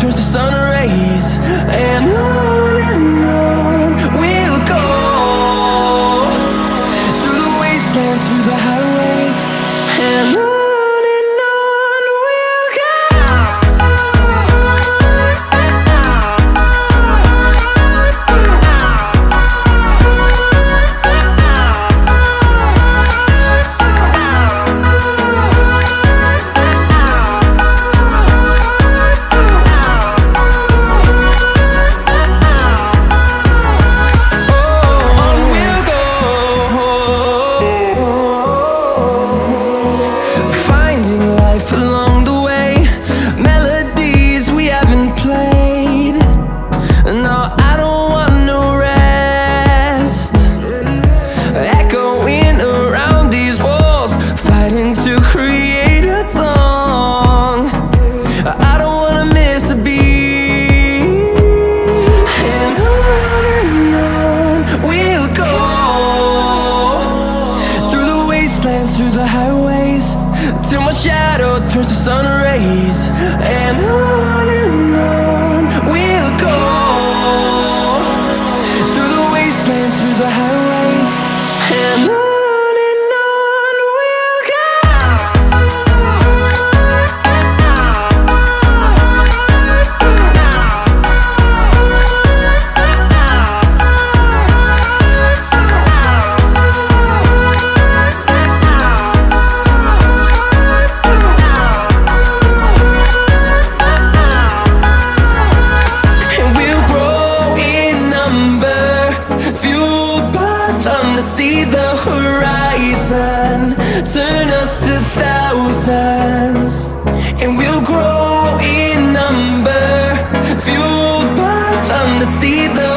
turns to sun rays, and on we'll go, through the wastelands, through the highways, and on we'll go. Along the way, melodies we haven't played. No, I don't want no rest. Echoing around these walls, fighting to create a song. I don't wanna miss a beat. And on we'll go, through the wastelands, through the highways, till my shadow turns to sun rays, and on we'll go, through the wastelands, through the highways, and on we'll go. See the horizon, turn us to thousands, and we'll grow in number, fueled by them to see the